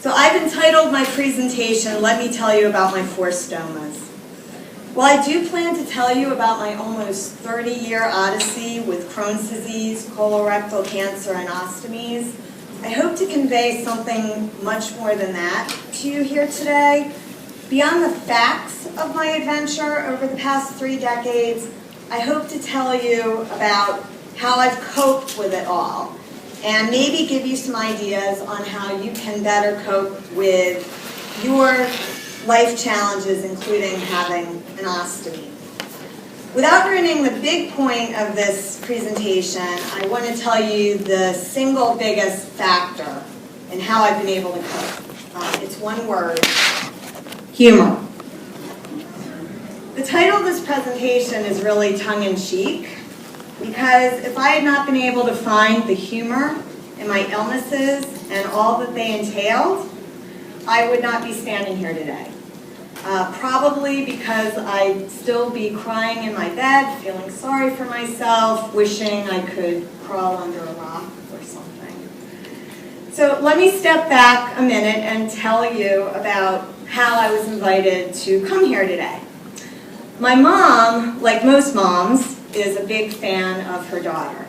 So I've entitled my presentation, Let Me Tell You About My 4 Stomas. While I do plan to tell you about my almost 30-year odyssey with Crohn's disease, colorectal cancer, and ostomies, I hope to convey something much more than that to you here today. Beyond the facts of my adventure over the past 3 decades, I hope to tell you about how I've coped with it all, and maybe give you some ideas on how you can better cope with your life challenges, including having an ostomy. Without ruining the big point of this presentation, I want to tell you the single biggest factor in how I've been able to cope. It's one word: humor. The title of this presentation is really tongue-in-cheek, because if I had not been able to find the humor in my illnesses and all that they entailed, I would not be standing here today. Probably because I'd still be crying in my bed, feeling sorry for myself, wishing I could crawl under a rock or something. So let me step back a minute and tell you about how I was invited to come here today. My mom, like most moms, is a big fan of her daughter.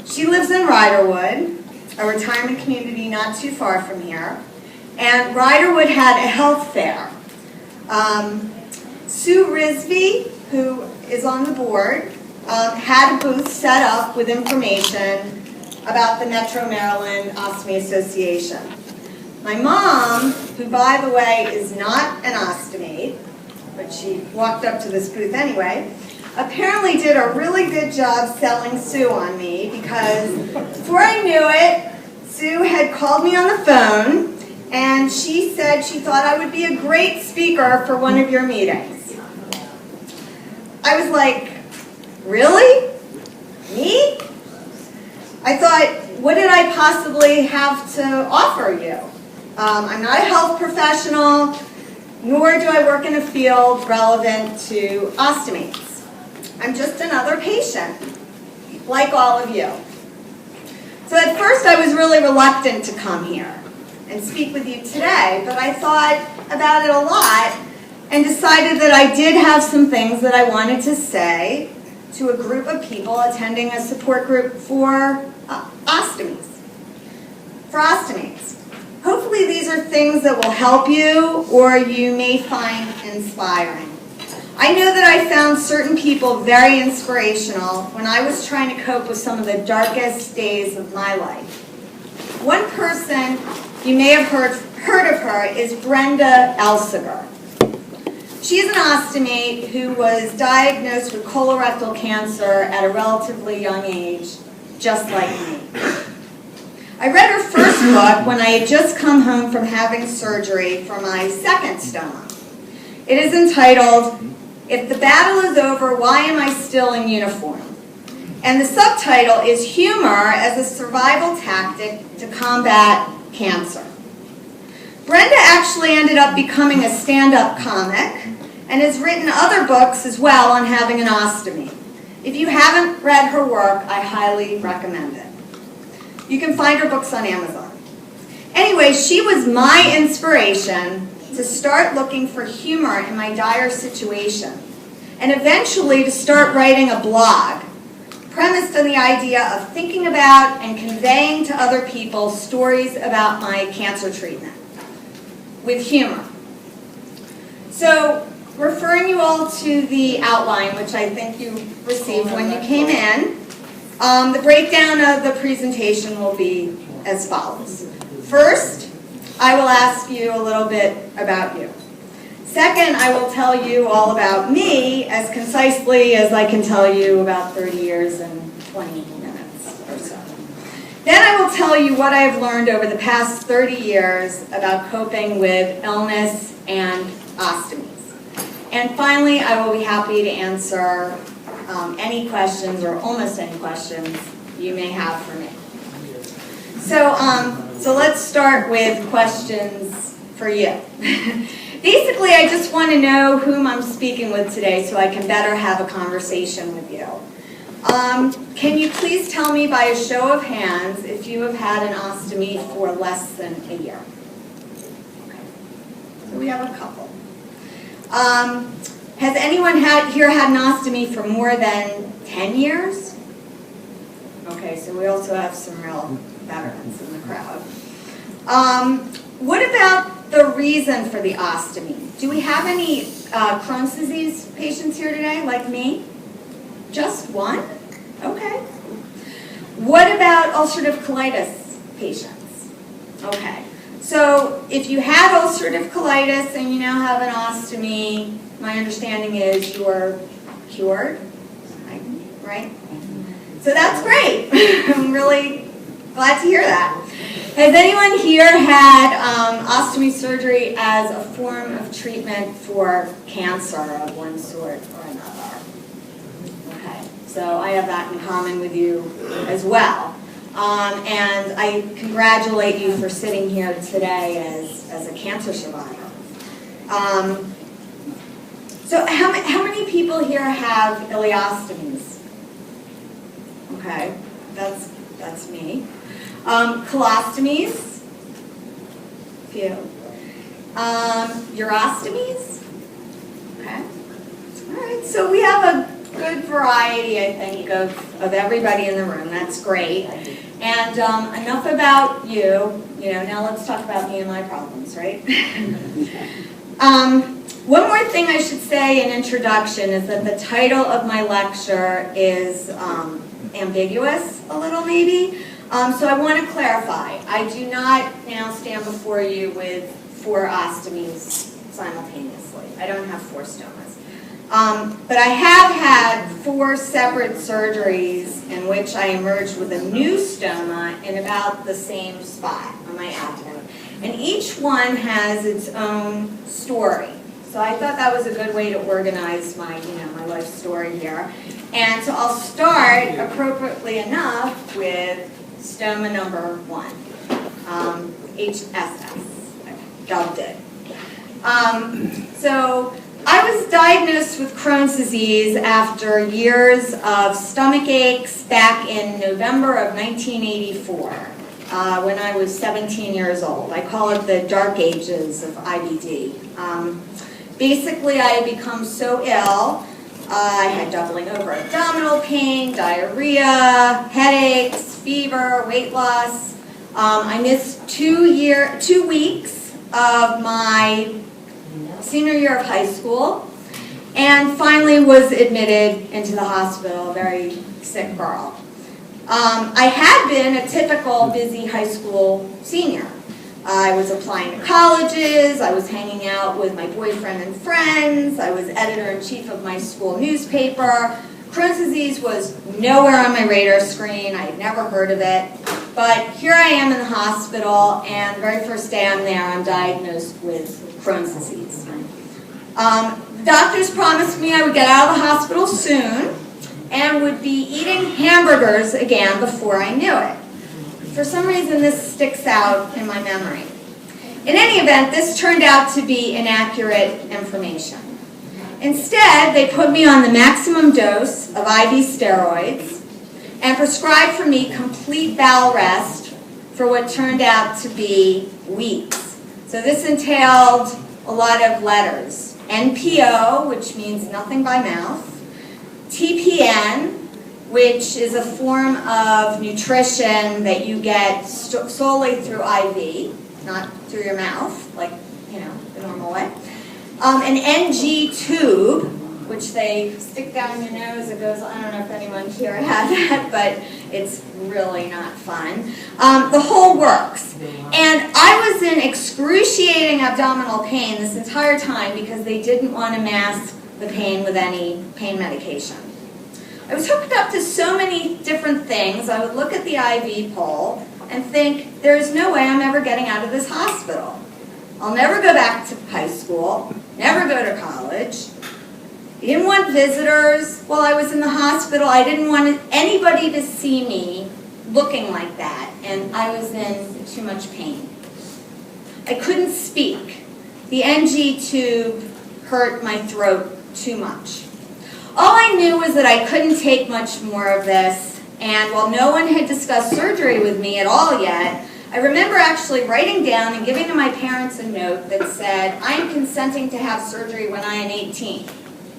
She lives in Riderwood, a retirement community not too far from here, and Riderwood had a health fair. Sue Risby, who is on the board, had a booth set up with information about the Metro Maryland Ostomy Association. My mom, who by the way is not an ostomate, but she walked up to this booth anyway, apparently did a really good job selling Sue on me, because before I knew it, Sue had called me on the phone and she said she thought I would be a great speaker for one of your meetings. I was like, really? Me? I thought, what did I possibly have to offer you? I'm not a health professional, nor do I work in a field relevant to ostomates. I'm just another patient, like all of you. So at first I was really reluctant to come here and speak with you today, but I thought about it a lot and decided that I did have some things that I wanted to say to a group of people attending a support group for ostomies, for ostomates. Hopefully these are things that will help you or you may find inspiring. I know that I found certain people very inspirational when I was trying to cope with some of the darkest days of my life. One person you may have heard of her is Brenda Elsiger. She is an ostomate who was diagnosed with colorectal cancer at a relatively young age, just like me. I read her first book when I had just come home from having surgery for my second stoma. It is entitled, If the Battle is Over, Why Am I Still in Uniform? And the subtitle is Humor as a Survival Tactic to Combat Cancer. Brenda actually ended up becoming a stand-up comic and has written other books as well on having an ostomy. If you haven't read her work, I highly recommend it. You can find her books on Amazon. Anyway, she was my inspiration to start looking for humor in my dire situation, and eventually to start writing a blog premised on the idea of thinking about and conveying to other people stories about my cancer treatment with humor. So, referring you all to the outline, which I think you received when you came in, the breakdown of the presentation will be as follows. First, I will ask you a little bit about you. Second, I will tell you all about me as concisely as I can tell you about 30 years and 20 minutes or so. Then I will tell you what I have learned over the past 30 years about coping with illness and ostomies. And finally, I will be happy to answer any questions or almost any questions you may have for me. So let's start with questions for you. Basically, I just want to know whom I'm speaking with today so I can better have a conversation with you. Can you please tell me by a show of hands if you have had an ostomy for less than a year? Okay. So we have a couple. Has anyone here had an ostomy for more than 10 years? Okay, so we also have some real veterans in the crowd. What about the reason for the ostomy? Do we have any Crohn's disease patients here today, like me? Just one? Okay. What about ulcerative colitis patients? Okay. So if you had ulcerative colitis and you now have an ostomy, my understanding is you're cured, right? So that's great. I'm really glad to hear that. Has anyone here had ostomy surgery as a form of treatment for cancer of one sort or another? Okay, so I have that in common with you as well. And I congratulate you for sitting here today as a cancer survivor. So how many people here have ileostomies? Okay, that's me. Colostomies? Few. Urostomies? Okay. All right, so we have a good variety, I think, of everybody in the room. That's great. And enough about you. Now let's talk about me and my problems, right? One more thing I should say in introduction is that the title of my lecture is ambiguous a little maybe. So I want to clarify. I do not now stand before you with 4 ostomies simultaneously. I don't have 4 stomas. But I have had 4 separate surgeries in which I emerged with a new stoma in about the same spot on my abdomen. And each one has its own story. So I thought that was a good way to organize my, my life story here. And so I'll start, appropriately enough, with stoma number 1, HSS. I dubbed it. So I was diagnosed with Crohn's disease after years of stomach aches back in November of 1984, when I was 17 years old. I call it the dark ages of IBD. Basically, I had become so ill. I had doubling over abdominal pain, diarrhea, headaches, fever, weight loss. I missed 2 weeks of my senior year of high school, and finally was admitted into the hospital, a very sick girl. I had been a typical busy high school senior. I was applying to colleges, I was hanging out with my boyfriend and friends, I was editor-in-chief of my school newspaper. Crohn's disease was nowhere on my radar screen, I had never heard of it. But here I am in the hospital, and the very first day I'm there, I'm diagnosed with Crohn's disease. The doctors promised me I would get out of the hospital soon and would be eating hamburgers again before I knew it. For some reason, this sticks out in my memory. In any event, this turned out to be inaccurate information. Instead, they put me on the maximum dose of IV steroids and prescribed for me complete bowel rest for what turned out to be weeks. So this entailed a lot of letters. NPO, which means nothing by mouth. TPN, which is a form of nutrition that you get solely through IV, not through your mouth, like, the normal way. An NG tube, which they stick down your nose. It goes, I don't know if anyone here had that, but it's really not fun. The whole works. And I was in excruciating abdominal pain this entire time because they didn't want to mask the pain with any pain medication. I was hooked up to so many different things. I would look at the IV pole and think, there's no way I'm ever getting out of this hospital. I'll never go back to high school, never go to college. I didn't want visitors while I was in the hospital. I didn't want anybody to see me looking like that, and I was in too much pain. I couldn't speak. The NG tube hurt my throat too much. All I knew was that I couldn't take much more of this, and while no one had discussed surgery with me at all yet, I remember actually writing down and giving to my parents a note that said, I am consenting to have surgery when I am 18.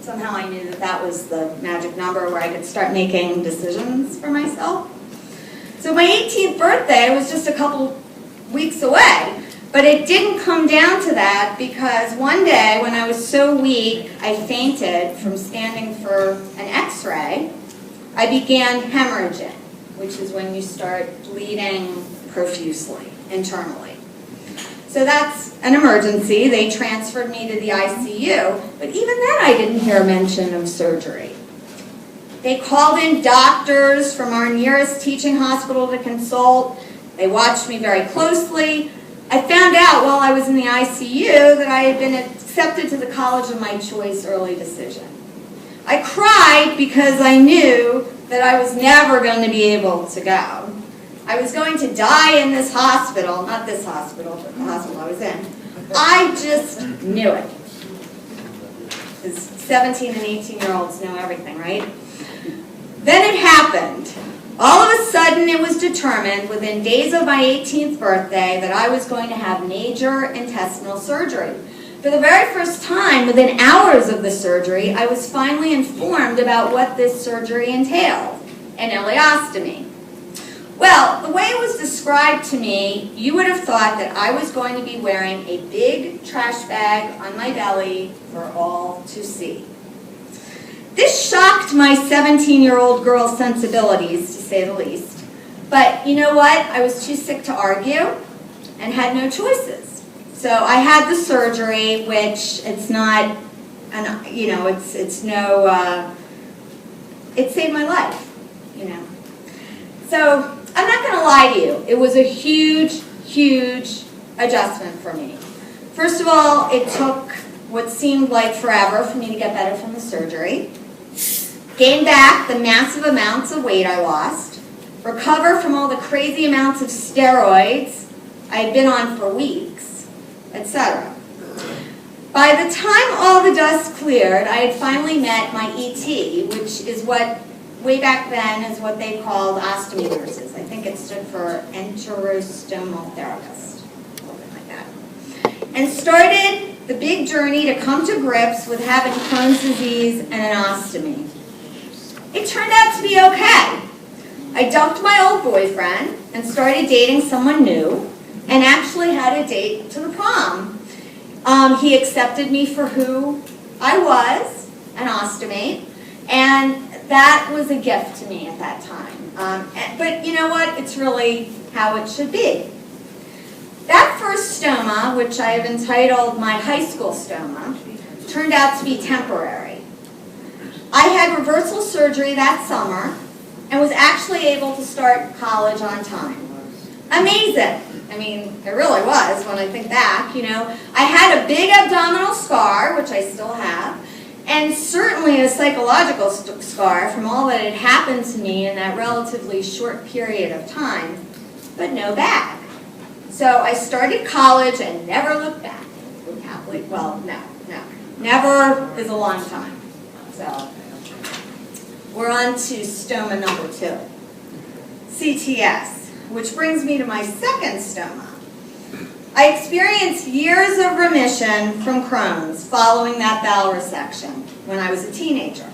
Somehow I knew that that was the magic number where I could start making decisions for myself. So my 18th birthday was just a couple weeks away, but it didn't come down to that because one day when I was so weak I fainted from standing for an x-ray. I began hemorrhaging, which is when you start bleeding profusely internally. So that's an emergency. They transferred me to the ICU, but even then I didn't hear mention of surgery. They called in doctors from our nearest teaching hospital to consult. They watched me very closely. I found out while I was in the ICU that I had been accepted to the college of my choice, early decision. I cried because I knew that I was never going to be able to go. I was going to die in this hospital, not this hospital, but the hospital I was in. I just knew it. Because 17 and 18-year-olds know everything, right? Then it happened. All of a sudden it was determined within days of my 18th birthday that I was going to have major intestinal surgery. For the very first time, within hours of the surgery, I was finally informed about what this surgery entailed, an ileostomy. Well, the way it was described to me, you would have thought that I was going to be wearing a big trash bag on my belly for all to see. This shocked my 17-year-old girl's sensibilities, to say the least. But you know what? I was too sick to argue and had no choices. So I had the surgery, which it's not, it saved my life, So I'm not going to lie to you. It was a huge, huge adjustment for me. First of all, it took what seemed like forever for me to get better from the surgery, gain back the massive amounts of weight I lost, recover from all the crazy amounts of steroids I had been on for weeks, etc. By the time all the dust cleared, I had finally met my ET, which is what, way back then, is what they called ostomy nurses. I think it stood for enterostomal therapist, something like that. And started the big journey to come to grips with having Crohn's disease and an ostomy. It turned out to be okay. I dumped my old boyfriend and started dating someone new, and actually had a date to the prom. He accepted me for who I was, an ostomate, and that was a gift to me at that time. But you know what? It's really how it should be. That first stoma, which I have entitled my high school stoma, turned out to be temporary. I had reversal surgery that summer and was actually able to start college on time. Amazing. I mean, it really was when I think back, I had a big abdominal scar, which I still have, and certainly a psychological scar from all that had happened to me in that relatively short period of time, but no bag. So I started college and never looked back. Well, no. Never is a long time. So we're on to stoma number 2, CTS. Which brings me to my second stoma. I experienced years of remission from Crohn's following that bowel resection when I was a teenager.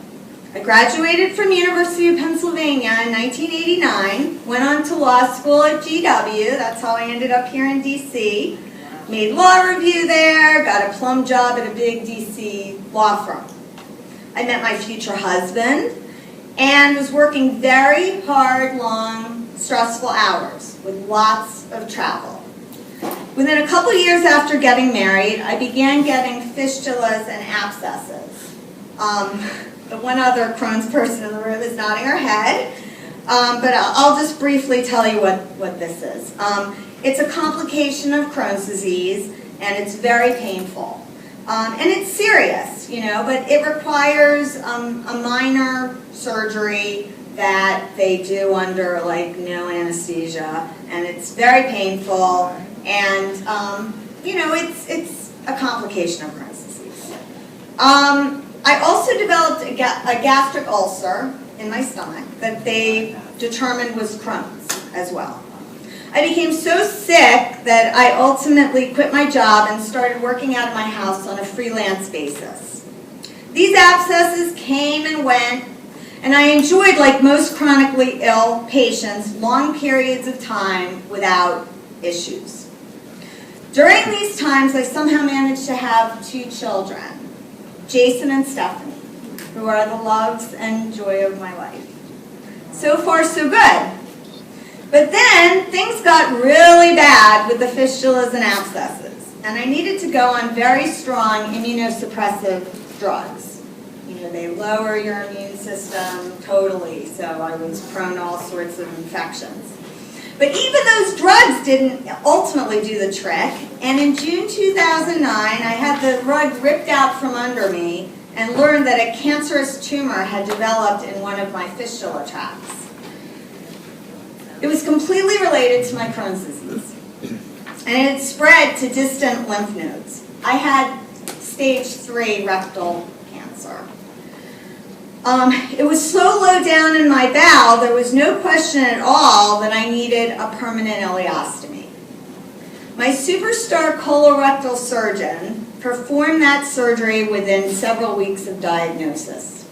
I graduated from University of Pennsylvania in 1989, went on to law school at GW, that's how I ended up here in DC, made law review there, got a plum job at a big DC law firm. I met my future husband and was working very hard, long, stressful hours with lots of travel. Within a couple years after getting married, I began getting fistulas and abscesses. The one other Crohn's person in the room is nodding her head, but I'll just briefly tell you what this is. It's a complication of Crohn's disease, and it's very painful. And it's serious, but it requires a minor surgery that they do under no anesthesia, and it's very painful, and it's a complication of Crohn's disease. I also developed a gastric ulcer in my stomach that they determined was Crohn's as well. I became so sick that I ultimately quit my job and started working out of my house on a freelance basis. These abscesses came and went, and I enjoyed, like most chronically ill patients, long periods of time without issues. During these times, I somehow managed to have 2 children, Jason and Stephanie, who are the loves and joy of my life. So far, so good. But then things got really bad with the fistulas and abscesses, and I needed to go on very strong immunosuppressive drugs. You know, they lower your immune system totally, so I was prone to all sorts of infections. But even those drugs didn't ultimately do the trick, and in June 2009, I had the rug ripped out from under me and learned that a cancerous tumor had developed in one of my fistula tracts. It was completely related to my Crohn's disease, and it had spread to distant lymph nodes. I had stage 3 rectal cancer. It was so low down in my bowel, there was no question at all that I needed a permanent ileostomy. My superstar colorectal surgeon performed that surgery within several weeks of diagnosis.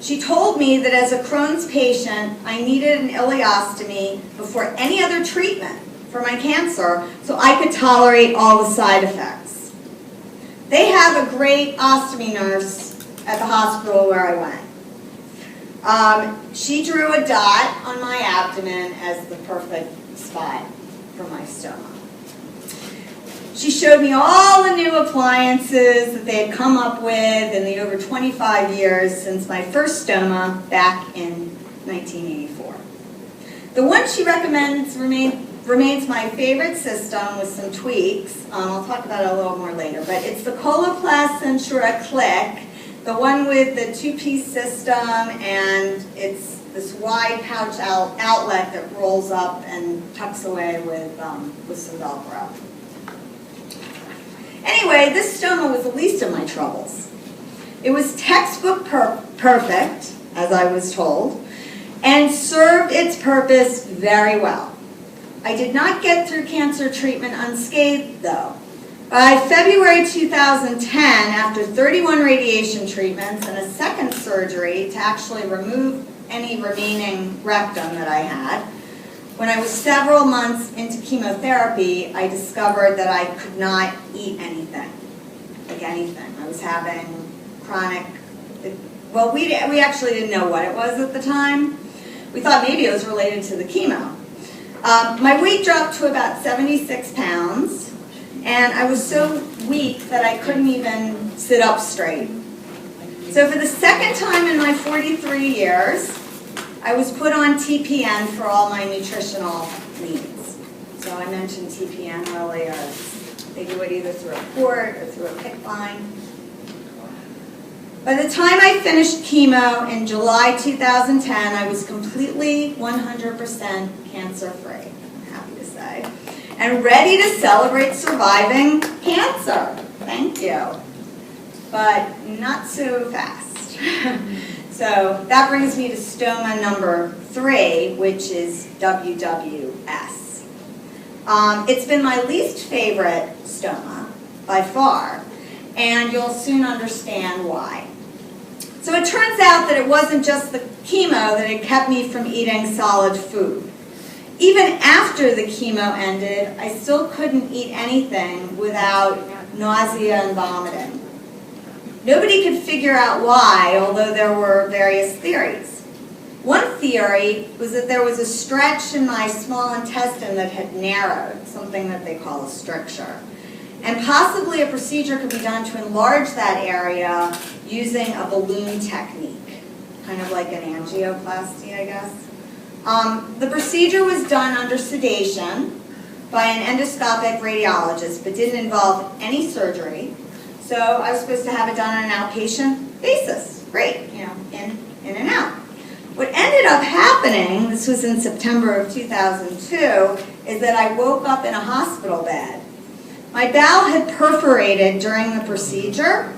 She told me that as a Crohn's patient, I needed an ileostomy before any other treatment for my cancer so I could tolerate all the side effects. They have a great ostomy nurse at the hospital where I went. She drew a dot on my abdomen as the perfect spot for my stoma. She showed me all the new appliances that they had come up with in the over 25 years since my first stoma back in 1984. The one she recommends remains my favorite system with some tweaks. I'll talk about it a little more later, but it's the Coloplast Centura Click, the one with the 2-piece system, and it's this wide pouch outlet that rolls up and tucks away with some Velcro. Anyway, this stoma was the least of my troubles. It was textbook perfect, as I was told, and served its purpose very well. I did not get through cancer treatment unscathed, though. By February 2010, after 31 radiation treatments and a second surgery to actually remove any remaining rectum that I had, when I was several months into chemotherapy, I discovered that I could not eat anything, like anything. I was having chronic, well, we actually didn't know what it was at the time. We thought maybe it was related to the chemo. My weight dropped to about 76 pounds, and I was so weak that I couldn't even sit up straight. So for the second time in my 43 years, I was put on TPN for all my nutritional needs. So I mentioned TPN earlier. They do it either through a port or through a PICC line. By the time I finished chemo in July 2010, I was completely 100% cancer-free, I'm happy to say, and ready to celebrate surviving cancer. Thank you. But not so fast. So that brings me to stoma number 3, which is WWS. It's been my least favorite stoma by far, and you'll soon understand why. So it turns out that it wasn't just the chemo that had kept me from eating solid food. Even after the chemo ended, I still couldn't eat anything without nausea and vomiting. Nobody could figure out why, although there were various theories. One theory was that there was a stretch in my small intestine that had narrowed, something that they call a stricture. And possibly a procedure could be done to enlarge that area using a balloon technique, kind of like an angioplasty, I guess. The procedure was done under sedation by an endoscopic radiologist, but didn't involve any surgery. So I was supposed to have it done on an outpatient basis. Great, you know, in and out. What ended up happening, this was in September of 2002, is that I woke up in a hospital bed. My bowel had perforated during the procedure,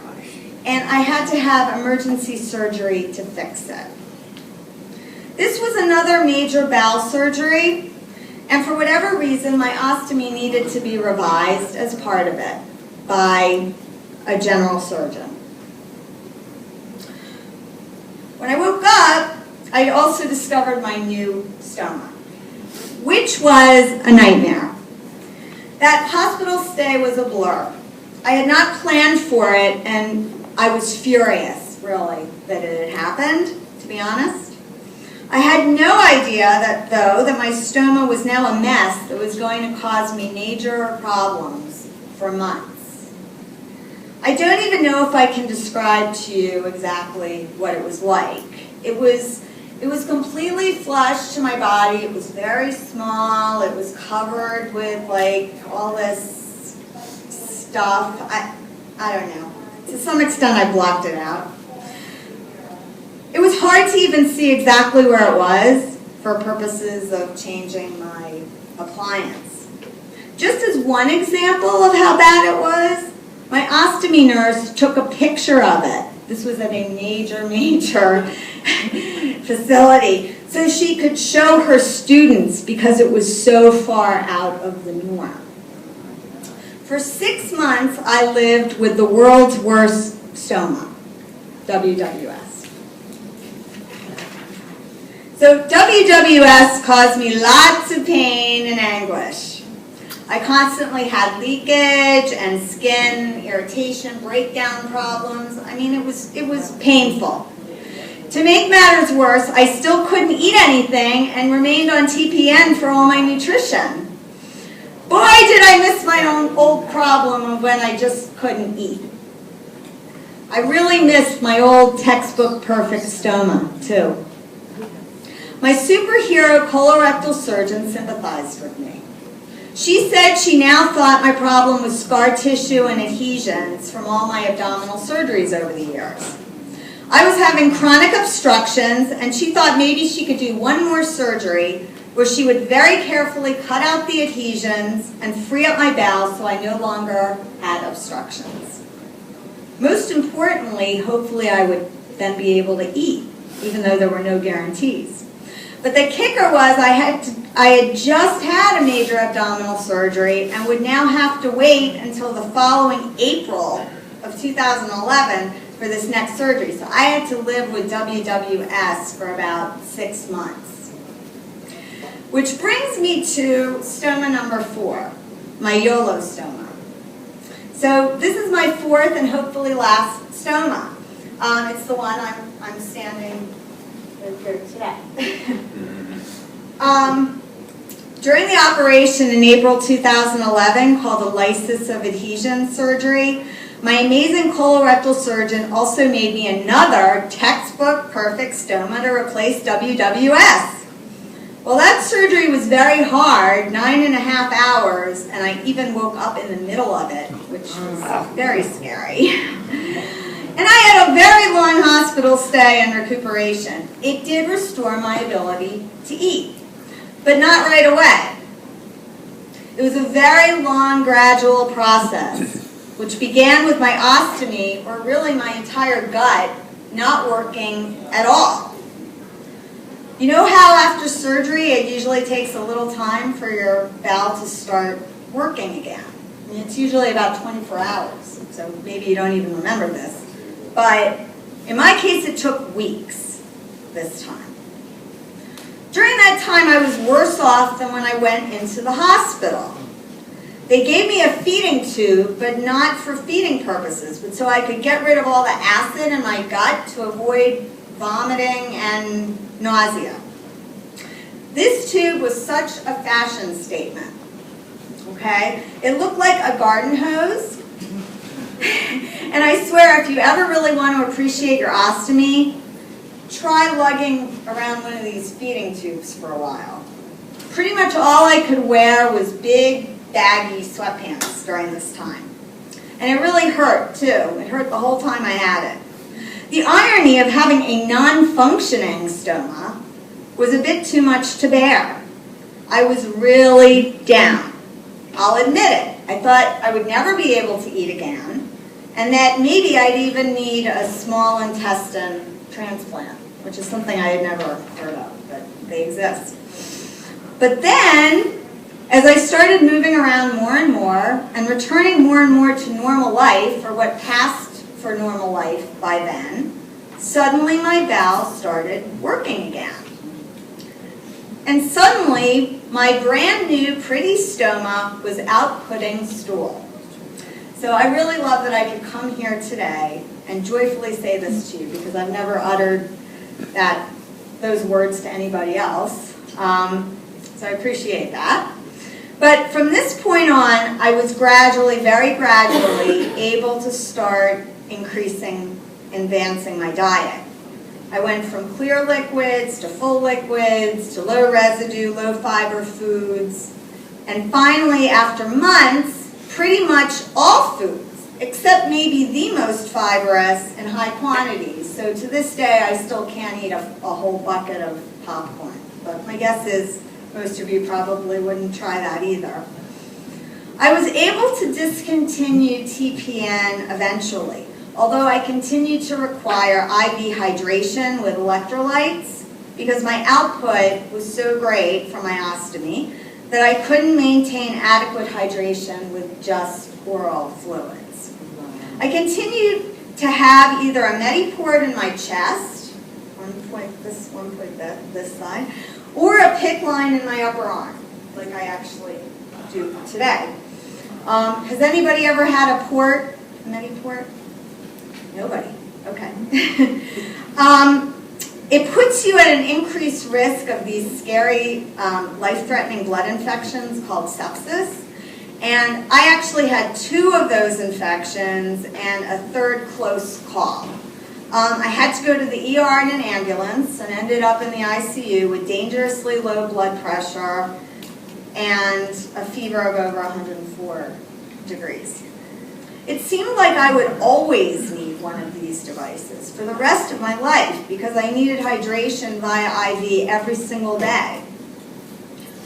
and I had to have emergency surgery to fix it. This was another major bowel surgery, and for whatever reason, my ostomy needed to be revised as part of it by a general surgeon. When I woke up, I also discovered my new stoma, which was a nightmare. That hospital stay was a blur. I had not planned for it, and I was furious, really, that it had happened, to be honest. I had no idea that my stoma was now a mess that was going to cause me major problems for months. I don't even know if I can describe to you exactly what it was like. It was completely flush to my body. It was very small. It was covered with like all this stuff. I don't know. To some extent, I blocked it out. It was hard to even see exactly where it was for purposes of changing my appliance. Just as one example of how bad it was, my ostomy nurse took a picture of it. This was at a major facility, so she could show her students because it was so far out of the norm. For 6 months, I lived with the world's worst stoma, WWS. So WWS caused me lots of pain and anguish. I constantly had leakage and skin irritation, breakdown problems. I mean, it was painful. To make matters worse, I still couldn't eat anything and remained on TPN for all my nutrition. Boy, did I miss my own old problem of when I just couldn't eat. I really missed my old textbook perfect stoma, too. My superhero colorectal surgeon sympathized with me. She said she now thought my problem was scar tissue and adhesions from all my abdominal surgeries over the years. I was having chronic obstructions, and she thought maybe she could do one more surgery where she would very carefully cut out the adhesions and free up my bowels so I no longer had obstructions. Most importantly, hopefully I would then be able to eat, even though there were no guarantees. But the kicker was I had just had a major abdominal surgery and would now have to wait until the following April of 2011 for this next surgery. So I had to live with WWS for about 6 months. Which brings me to stoma number 4, my YOLO stoma. So this is my 4th and hopefully last stoma. It's the one I'm standing here today. During the operation in April 2011, called a lysis of adhesion surgery, my amazing colorectal surgeon also made me another textbook perfect stoma to replace WWS. Well, that surgery was very hard, 9.5 hours, and I even woke up in the middle of it, which was very scary. And I had a very long hospital stay and recuperation. It did restore my ability to eat, but not right away. It was a very long, gradual process, which began with my ostomy, or really my entire gut, not working at all. You know how after surgery it usually takes a little time for your bowel to start working again? I mean, it's usually about 24 hours, so maybe you don't even remember this. But in my case, it took weeks this time. During that time, I was worse off than when I went into the hospital. They gave me a feeding tube, but not for feeding purposes, but so I could get rid of all the acid in my gut to avoid vomiting and nausea. This tube was such a fashion statement, okay? It looked like a garden hose. And I swear, if you ever really want to appreciate your ostomy, try lugging around one of these feeding tubes for a while. Pretty much all I could wear was big, baggy sweatpants during this time. And it really hurt, too. It hurt the whole time I had it. The irony of having a non-functioning stoma was a bit too much to bear. I was really down. I'll admit it. I thought I would never be able to eat again. and that maybe I'd even need a small intestine transplant, which is something I had never heard of, but they exist. But then, as I started moving around more and returning more and more to normal life, or what passed for normal life by then, suddenly my bowels started working again. And suddenly, my brand new pretty stoma was outputting stool. So I really love that I could come here today and joyfully say this to you, because I've never uttered those words to anybody else. So I appreciate that. But from this point on, I was very gradually able to start advancing my diet. I went from clear liquids to full liquids to low residue, low fiber foods. And finally, after months, pretty much all foods, except maybe the most fibrous in high quantities. So to this day, I still can't eat a whole bucket of popcorn. But my guess is most of you probably wouldn't try that either. I was able to discontinue TPN eventually, although I continued to require IV hydration with electrolytes because my output was so great from my ostomy that I couldn't maintain adequate hydration with just oral fluids. I continued to have either a Mediport in my chest, one point this side, or a PICC line in my upper arm, like I actually do today. Has anybody ever had a Mediport? Nobody. Okay. It puts you at an increased risk of these scary, life-threatening blood infections called sepsis. And I actually had 2 of those infections and a 3rd close call. I had to go to the ER in an ambulance and ended up in the ICU with dangerously low blood pressure and a fever of over 104 degrees. It seemed like I would always need one of these devices for the rest of my life because I needed hydration via IV every single day.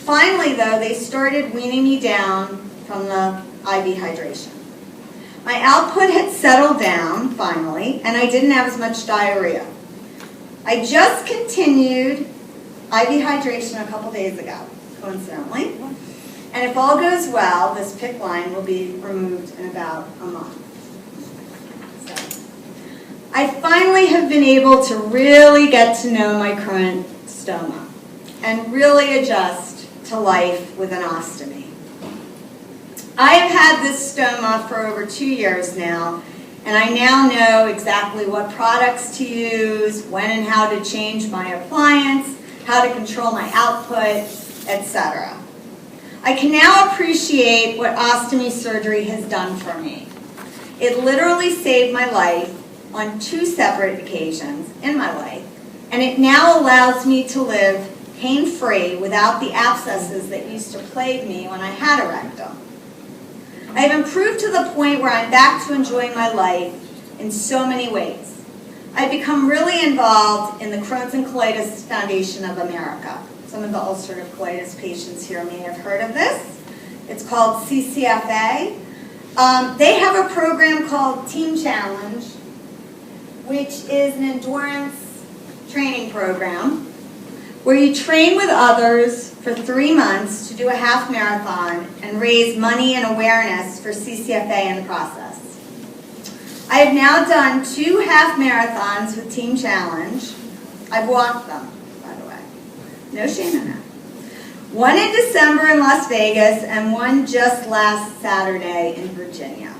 Finally, though, they started weaning me down from the IV hydration. My output had settled down, finally, and I didn't have as much diarrhea. I just continued IV hydration a couple days ago, coincidentally. And if all goes well, this PICC line will be removed in about a month. So, I finally have been able to really get to know my current stoma and really adjust to life with an ostomy. I have had this stoma for over 2 years now, and I now know exactly what products to use, when and how to change my appliance, how to control my output, etc. I can now appreciate what ostomy surgery has done for me. It literally saved my life on 2 separate occasions in my life, and it now allows me to live pain-free without the abscesses that used to plague me when I had a rectum. I have improved to the point where I'm back to enjoying my life in so many ways. I've become really involved in the Crohn's and Colitis Foundation of America. Some of the ulcerative colitis patients here may have heard of this. It's called CCFA. They have a program called Team Challenge, which is an endurance training program where you train with others for 3 months to do a half marathon and raise money and awareness for CCFA in the process. I have now done 2 half marathons with Team Challenge. I've walked them, by the way. No shame in that. One in December in Las Vegas and one just last Saturday in Virginia.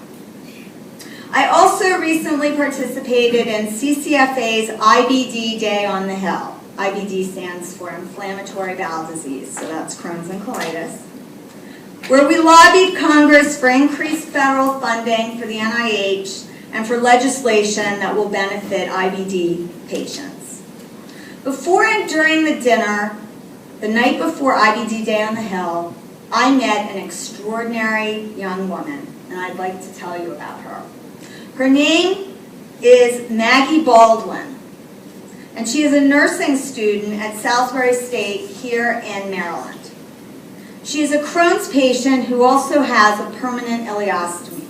I also recently participated in CCFA's IBD Day on the Hill. IBD stands for inflammatory bowel disease, so that's Crohn's and colitis, where we lobbied Congress for increased federal funding for the NIH and for legislation that will benefit IBD patients. Before and during the dinner, the night before IBD Day on the Hill, I met an extraordinary young woman, and I'd like to tell you about her. Her name is Maggie Baldwin, and she is a nursing student at Salisbury State here in Maryland. She is a Crohn's patient who also has a permanent ileostomy.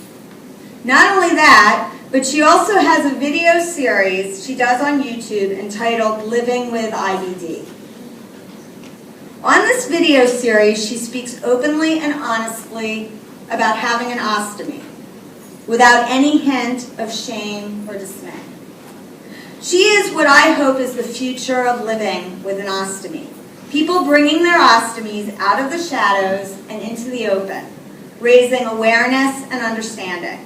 Not only that, but she also has a video series she does on YouTube entitled Living with IBD. On this video series, she speaks openly and honestly about having an ostomy, without any hint of shame or dismay. She is what I hope is the future of living with an ostomy. People bringing their ostomies out of the shadows and into the open, raising awareness and understanding.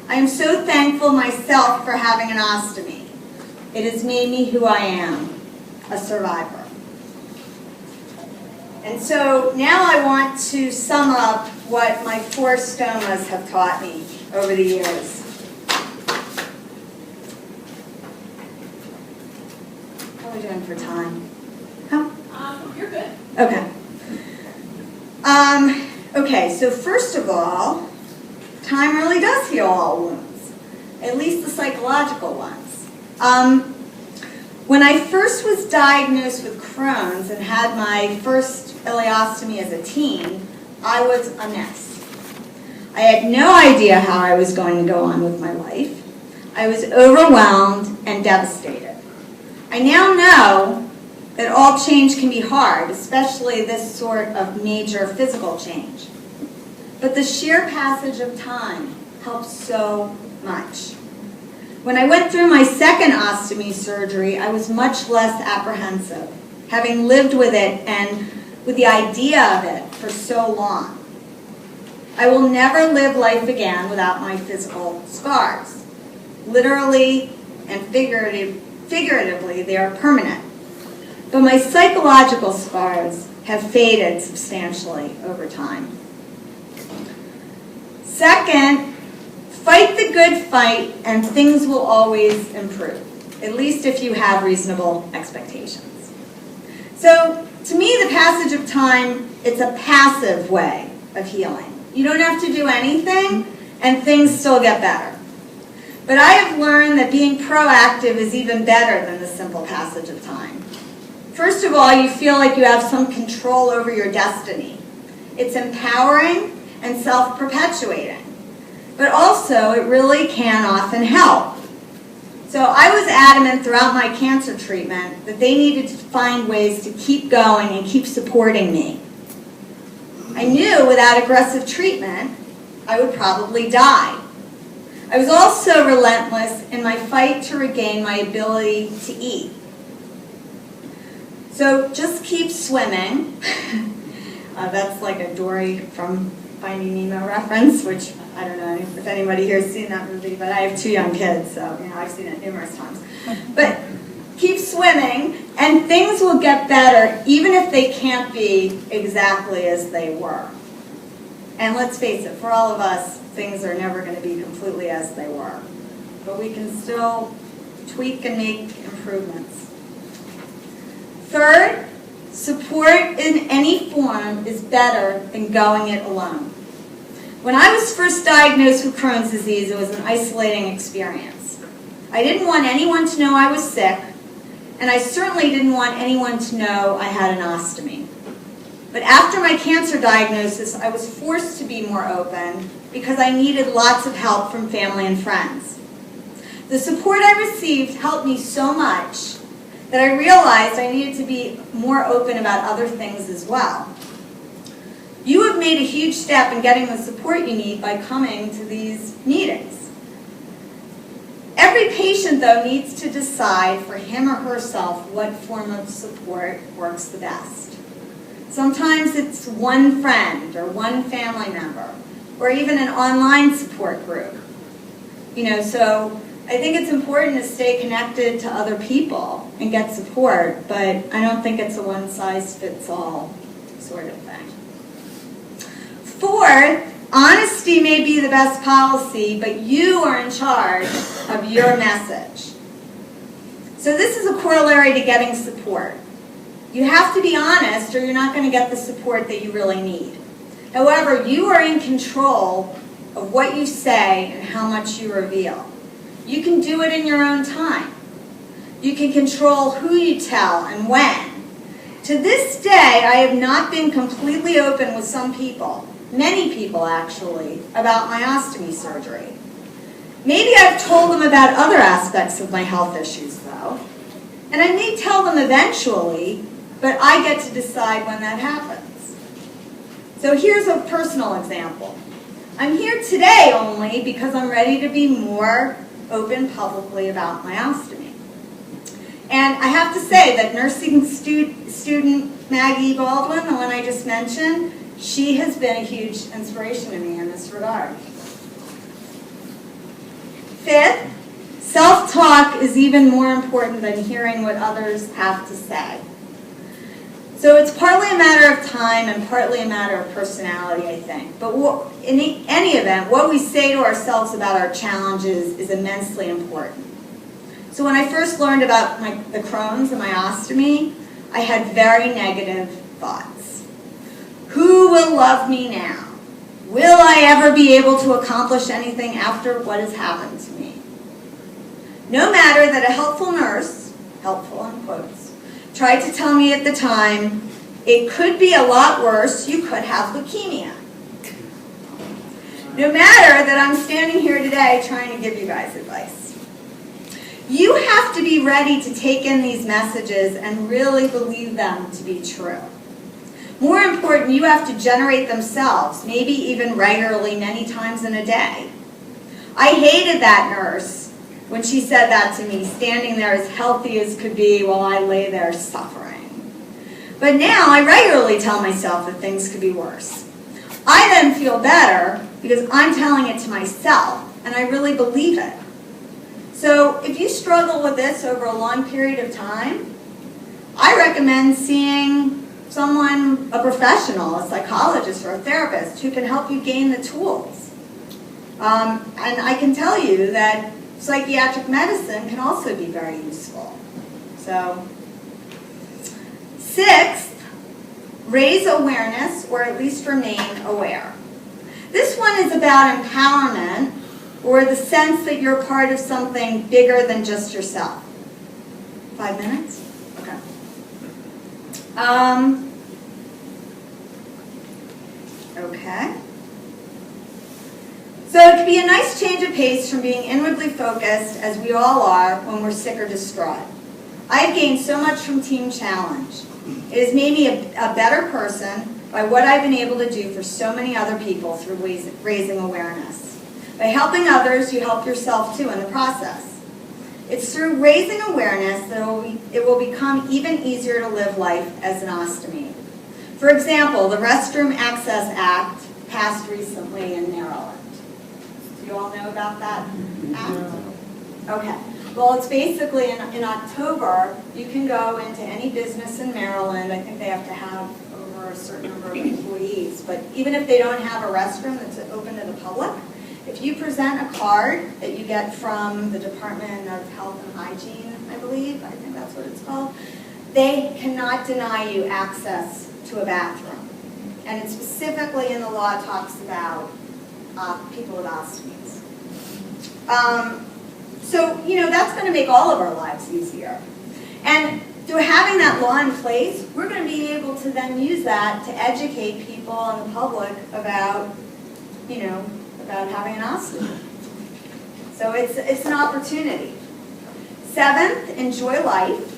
I am so thankful myself for having an ostomy. It has made me who I am, a survivor. And so now I want to sum up what my 4 stomas have taught me over the years. How are we doing for time? Huh? You're good. Okay. Okay, so first of all, time really does heal all wounds, at least the psychological ones. When I first was diagnosed with Crohn's and had my first ileostomy as a teen, I was a mess. I had no idea how I was going to go on with my life. I was overwhelmed and devastated. I now know that all change can be hard, especially this sort of major physical change. But the sheer passage of time helps so much. When I went through my second ostomy surgery, I was much less apprehensive, having lived with it and with the idea of it for so long. I will never live life again without my physical scars. Literally and figuratively, they are permanent. But my psychological scars have faded substantially over time. Second, fight the good fight and things will always improve, at least if you have reasonable expectations. So, to me, the passage of time, it's a passive way of healing. You don't have to do anything and things still get better. But I have learned that being proactive is even better than the simple passage of time. First of all, you feel like you have some control over your destiny. It's empowering and self-perpetuating. But also, it really can often help. So I was adamant throughout my cancer treatment that they needed to find ways to keep going and keep supporting me. I knew without aggressive treatment, I would probably die. I was also relentless in my fight to regain my ability to eat. So just keep swimming. That's like a Dory from Finding Nemo reference, which I don't know if anybody here has seen that movie, but I have 2 young kids, so I've seen it numerous times. But keep swimming, and things will get better, even if they can't be exactly as they were. And let's face it, for all of us, things are never going to be completely as they were. But we can still tweak and make improvements. Third, support in any form is better than going it alone. When I was first diagnosed with Crohn's disease, it was an isolating experience. I didn't want anyone to know I was sick, and I certainly didn't want anyone to know I had an ostomy. But after my cancer diagnosis, I was forced to be more open because I needed lots of help from family and friends. The support I received helped me so much that I realized I needed to be more open about other things as well. You have made a huge step in getting the support you need by coming to these meetings. Every patient, though, needs to decide for him or herself what form of support works the best. Sometimes it's one friend or one family member, or even an online support group. So I think it's important to stay connected to other people and get support, but I don't think it's a one-size-fits-all sort of thing. Fourth, honesty may be the best policy, but you are in charge of your message. So this is a corollary to getting support. You have to be honest or you're not going to get the support that you really need. However, you are in control of what you say and how much you reveal. You can do it in your own time. You can control who you tell and when. To this day, I have not been completely open with some people, many people actually, about my ostomy surgery. Maybe I've told them about other aspects of my health issues though, and I may tell them eventually, but I get to decide when that happens. So here's a personal example. I'm here today only because I'm ready to be more open publicly about my ostomy. And I have to say that nursing student Maggie Baldwin, the one I just mentioned, she has been a huge inspiration to me in this regard. Fifth, self-talk is even more important than hearing what others have to say. So it's partly a matter of time and partly a matter of personality, I think. But in any event, what we say to ourselves about our challenges is immensely important. So when I first learned about the Crohn's and my ostomy, I had very negative thoughts. Who will love me now? Will I ever be able to accomplish anything after what has happened to me? No matter that a helpful nurse, helpful in quotes, tried to tell me at the time, it could be a lot worse, you could have leukemia. No matter that I'm standing here today trying to give you guys advice. You have to be ready to take in these messages and really believe them to be true. More important, you have to generate themselves, maybe even regularly, many times in a day. I hated that nurse when she said that to me, standing there as healthy as could be while I lay there suffering. But now I regularly tell myself that things could be worse. I then feel better because I'm telling it to myself, and I really believe it. So if you struggle with this over a long period of time, I recommend seeing someone, a professional, a psychologist or a therapist who can help you gain the tools. And I can tell you that psychiatric medicine can also be very useful. So, sixth, raise awareness or at least remain aware. This one is about empowerment or the sense that you're part of something bigger than just yourself. 5 minutes? Okay. Okay. So it can be a nice change of pace from being inwardly focused, as we all are, when we're sick or distraught. I've gained so much from Team Challenge. It has made me a better person by what I've been able to do for so many other people through raising awareness. By helping others, you help yourself too in the process. It's through raising awareness that it will become even easier to live life as an ostomy. For example, the Restroom Access Act passed recently in Maryland. Do you all know about that act? Okay. Well, it's basically in October, you can go into any business in Maryland. I think they have to have over a certain number of employees. But even if they don't have a restroom that's open to the public, if you present a card that you get from the Department of Health and Hygiene, I believe, I think that's what it's called, they cannot deny you access to a bathroom. And it specifically in the law talks about people with ostomies. So, that's going to make all of our lives easier. And through having that law in place, we're going to be able to then use that to educate people and the public about, about having an ostomy. So it's an opportunity. Seventh, enjoy life.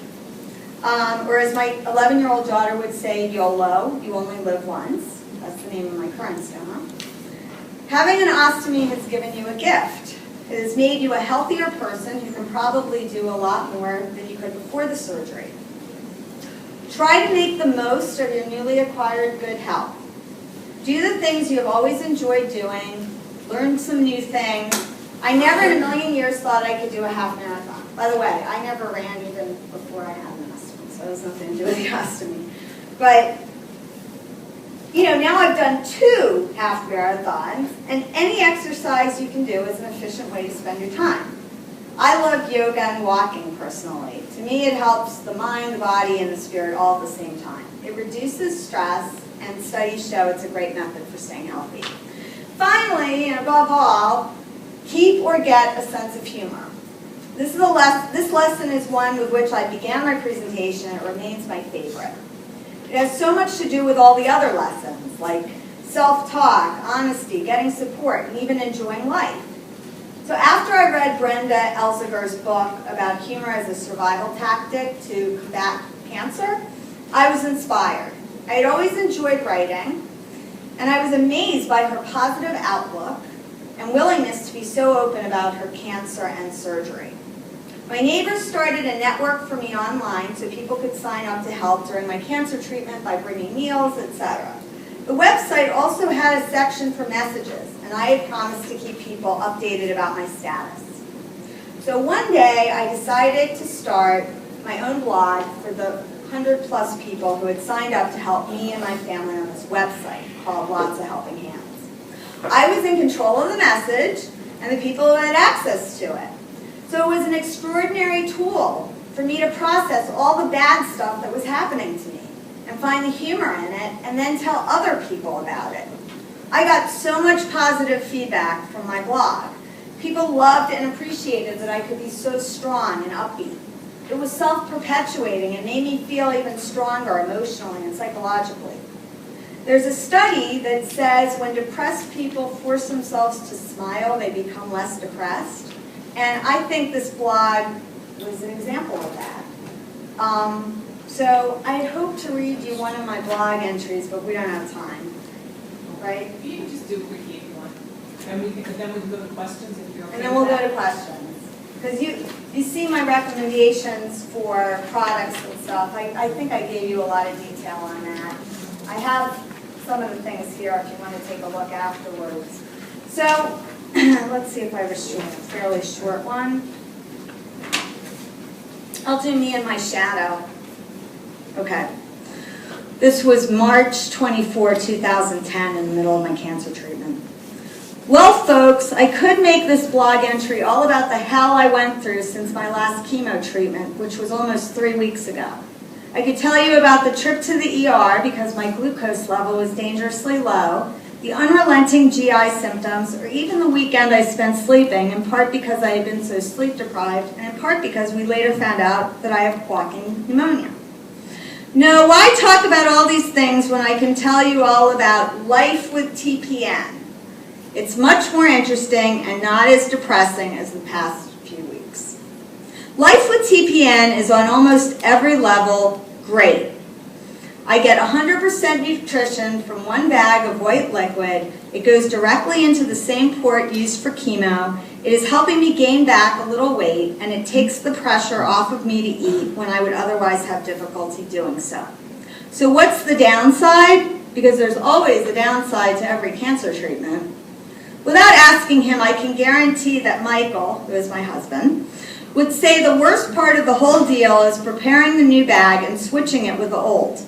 Or as my 11-year-old daughter would say, YOLO, you only live once. That's the name of my current stoma. Having an ostomy has given you a gift. It has made you a healthier person who can probably do a lot more than you could before the surgery. Try to make the most of your newly acquired good health. Do the things you have always enjoyed doing. Learn some new things. I never in a million years thought I could do a half marathon. By the way, I never ran even before I had an ostomy, so it has nothing to do with the ostomy. But, now I've done 2 half marathons, and any exercise you can do is an efficient way to spend your time. I love yoga and walking personally. To me, it helps the mind, the body, and the spirit all at the same time. It reduces stress, and studies show it's a great method for staying healthy. Finally, and above all, keep or get a sense of humor. This lesson is one with which I began my presentation. It remains my favorite. It has so much to do with all the other lessons, like self-talk, honesty, getting support, and even enjoying life. So after I read Brenda Elseger's book about humor as a survival tactic to combat cancer, I was inspired. I had always enjoyed writing, and I was amazed by her positive outlook and willingness to be so open about her cancer and surgery. My neighbors started a network for me online so people could sign up to help during my cancer treatment by bringing meals, etc. The website also had a section for messages, and I had promised to keep people updated about my status. So one day I decided to start my own blog for the 100+ people who had signed up to help me and my family on this website called Lots of Helping Hands. I was in control of the message and the people who had access to it. So it was an extraordinary tool for me to process all the bad stuff that was happening to me and find the humor in it and then tell other people about it. I got so much positive feedback from my blog. People loved and appreciated that I could be so strong and upbeat. It was self-perpetuating and made me feel even stronger emotionally and psychologically. There's a study that says when depressed people force themselves to smile, they become less depressed. And I think this blog was an example of that. So I had hoped to read you one of my blog entries, but we don't have time, right? You can just do it quickly if you want. And then we can go to questions if you're okay. And then we'll go to questions. Because you see my recommendations for products and stuff. I think I gave you a lot of detail on that. I have some of the things here if you want to take a look afterwards. So let's see if I have a fairly short one. I'll do me and my shadow. Okay. This was March 24, 2010, in the middle of my cancer treatment. Well, folks, I could make this blog entry all about the hell I went through since my last chemo treatment, which was almost 3 weeks ago. I could tell you about the trip to the ER because my glucose level was dangerously low, the unrelenting GI symptoms, or even the weekend I spent sleeping, in part because I had been so sleep deprived, and in part because we later found out that I have quacking pneumonia. No, why talk about all these things when I can tell you all about life with TPN? It's much more interesting and not as depressing as the past few weeks. Life with TPN is on almost every level great. I get 100% nutrition from one bag of white liquid. It goes directly into the same port used for chemo. It is helping me gain back a little weight, and it takes the pressure off of me to eat when I would otherwise have difficulty doing so. So what's the downside? Because there's always a downside to every cancer treatment. Without asking him, I can guarantee that Michael, who is my husband, would say the worst part of the whole deal is preparing the new bag and switching it with the old.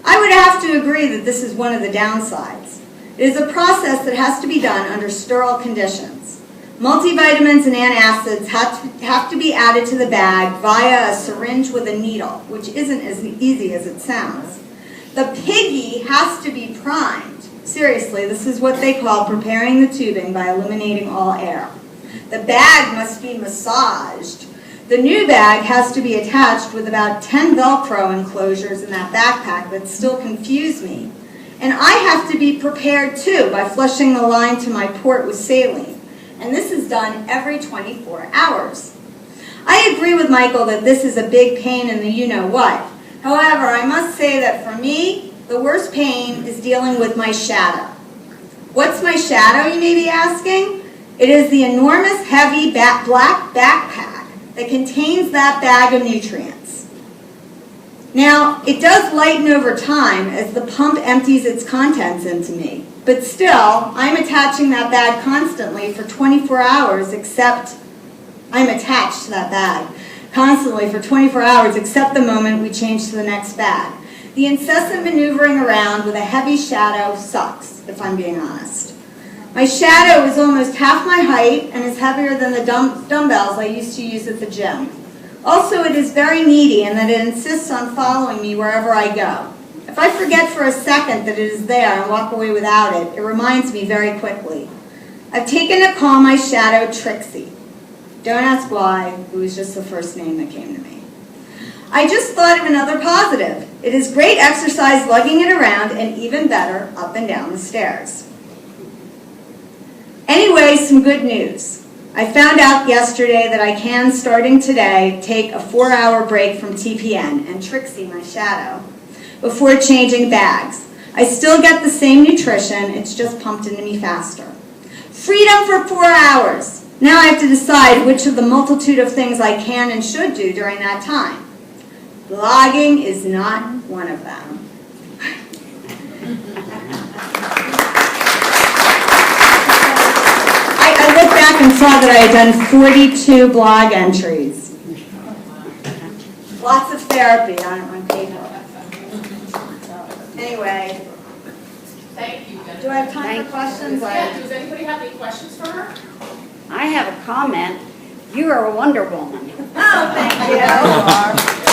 I would have to agree that this is one of the downsides. It is a process that has to be done under sterile conditions. Multivitamins and antacids have to be added to the bag via a syringe with a needle, which isn't as easy as it sounds. The piggy has to be primed. Seriously, this is what they call preparing the tubing by eliminating all air. The bag must be massaged. The new bag has to be attached with about 10 Velcro enclosures in that backpack that still confuse me. And I have to be prepared too by flushing the line to my port with saline. And this is done every 24 hours. I agree with Michael that this is a big pain in the you-know-what. However, I must say that for me, the worst pain is dealing with my shadow. What's my shadow, you may be asking? It is the enormous, heavy, black backpack that contains that bag of nutrients. Now, it does lighten over time as the pump empties its contents into me, but still, I'm attaching that bag constantly for 24 hours except I'm attached to that bag constantly for 24 hours except the moment we change to the next bag. The incessant maneuvering around with a heavy shadow sucks, if I'm being honest. My shadow is almost half my height and is heavier than the dumbbells I used to use at the gym. Also, it is very needy in that it insists on following me wherever I go. If I forget for a second that it is there and walk away without it, it reminds me very quickly. I've taken to call my shadow Trixie. Don't ask why, it was just the first name that came to me. I just thought of another positive. It is great exercise lugging it around, and even better, up and down the stairs. Anyway, some good news. I found out yesterday that I can, starting today, take a 4-hour break from TPN and Trixie, my shadow, before changing bags. I still get the same nutrition, it's just pumped into me faster. Freedom for 4 hours. Now I have to decide which of the multitude of things I can and should do during that time. Blogging is not one of them. I looked back and saw that I had done 42 blog entries. Lots of therapy on paper. Anyway, Thank you, Jennifer. do I have time for questions? Yeah, does anybody have any questions for her? I have a comment. You are a Wonder Woman. Oh, thank you.